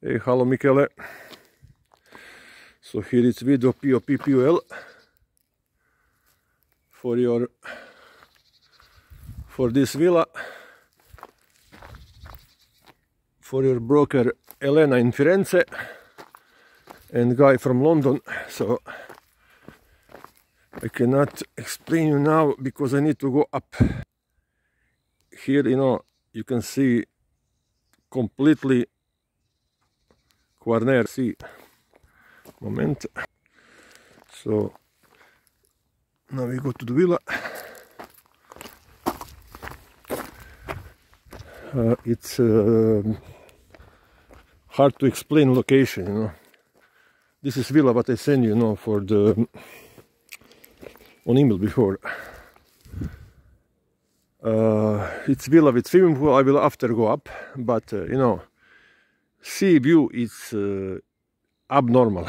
Hey, hello Michele. So here it's video POP&POL for this villa for your broker Elena in Firenze and guy from London. So I cannot explain you now because I need to go up. Here, you can see completely corner. See, moment. So now we go to the villa. It's hard to explain location. This is villa what I sent you, for the on email before. It's villa with swimming pool. I will after go up, but sea view is abnormal.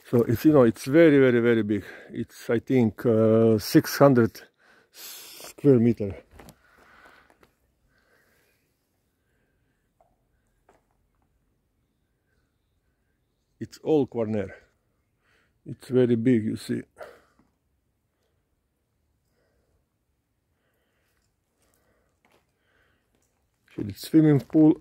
So it's it's very, very, very big. It's, I think, 600 square meter. It's all corner. It's very big, you see. Here it's swimming pool.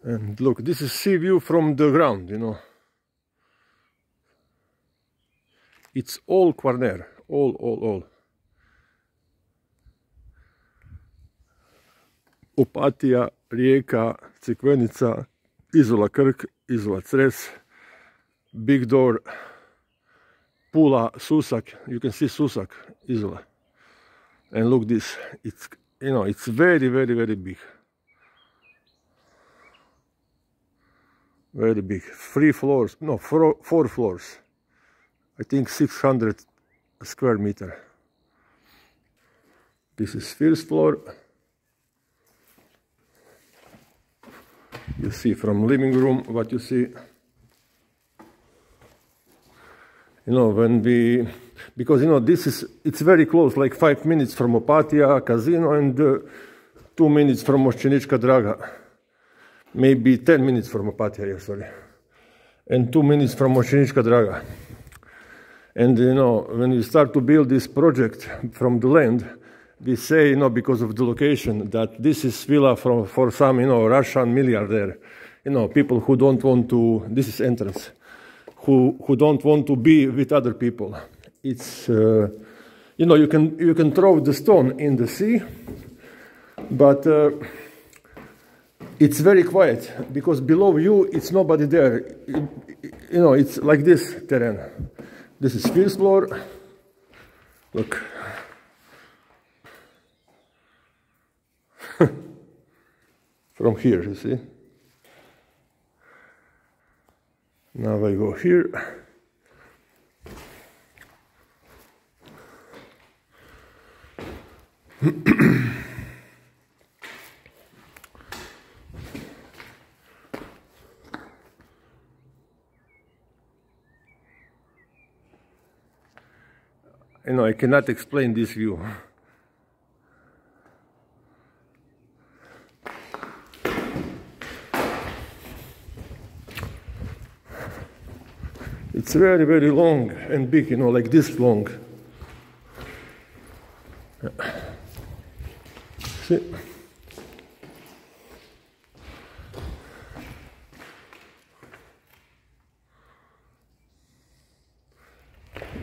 And look, this is sea view from the ground, It's all corner, all. Opatija, Rijeka, Crikvenica, Izola Krk, Izola Cres, Big Door, Pula, Susak. You can see Susak, Izola. And look this, it's it's very, very, very big. Very big. 3 floors, no, 4 floors. I think 600 square meter. This is first floor. You see from living room what you see. Because this is, it's very close, like 5 minutes from Opatija casino and 2 minutes from Mošćenička Draga. Maybe 10 minutes from Opatija, sorry. And 2 minutes from Mošćenička Draga. And when you start to build this project from the land, we say, because of the location, that this is villa for some, Russian milliardaire, people who don't want to, this is entrance, who don't want to be with other people. It's, you can throw the stone in the sea, but it's very quiet, because below you, it's nobody there. It's like this terrain. This is first floor. Look. From here, you see. Now I go here. I cannot explain this view. It's very, very long and big, like this long. See?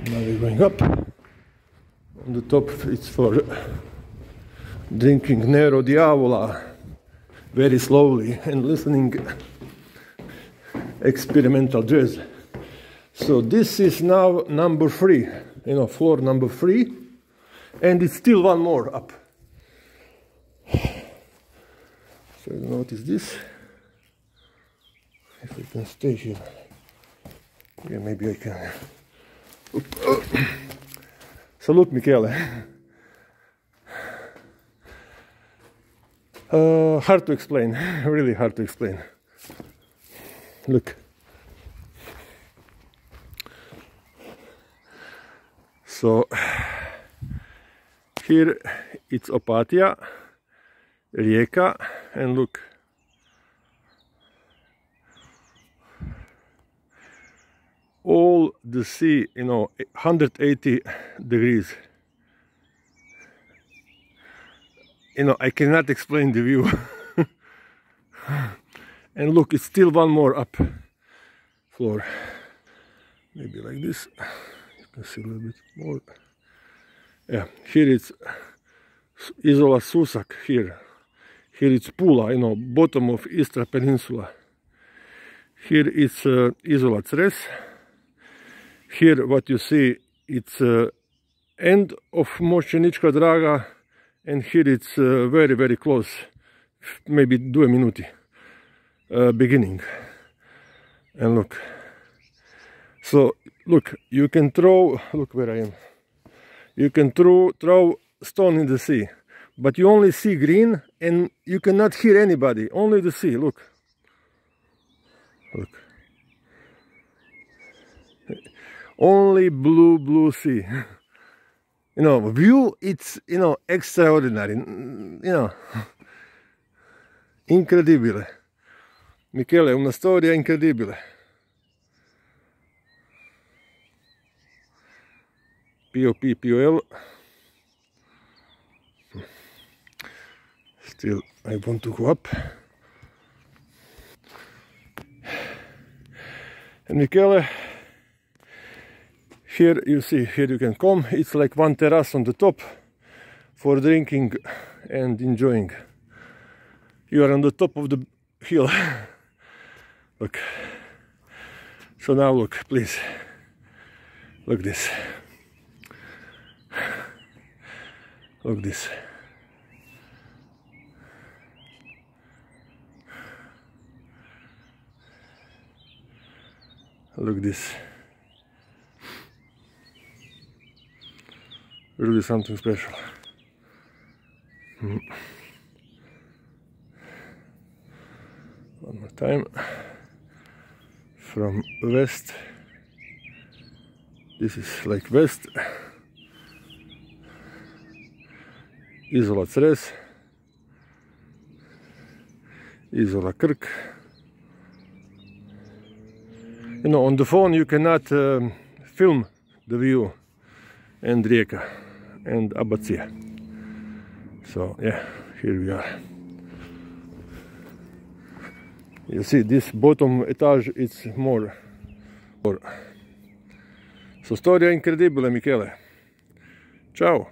Now we're going up. On the top it's for drinking Nero Diavola very slowly and listening experimental jazz. So this is now number 3, floor number 3, and it's still one more up. So I don't know what is this. If I can stay here, yeah, maybe I can. Salute, Michele. Hard to explain, really hard to explain. Look. So here it's Opatija, Rijeka, and look, all the sea, 180 degrees. I cannot explain the view. And look, it's still one more up floor. Maybe like this. You can see a little bit more. Yeah, here it's Isola Susak. Here it's Pula, bottom of Istra Peninsula. Here it's Isola Cres. Here what you see, it's end of Mošćenička Draga, and here it's very, very close, maybe 2 minuti beginning. And look, so look, you can throw, look where I am, you can throw stone in the sea, but you only see green and you cannot hear anybody, only the sea. Look, only blue sea. View, it's extraordinary, incredibile. Michele, una storia incredibile. POP&POL. Still, I want to go up. And Michele, here you see, here you can come. It's like one terrace on the top for drinking and enjoying. You are on the top of the hill. Look. So now look, please. Look this. Look this. Look this. Really something special. One more time. From west. This is like west. Isola Cres. Isola Krk. On the phone you cannot film the view, and Rijeka and Abacija. So yeah, here we are. You see this bottom etage, it's more. So storia incredibile, Michele. Ciao.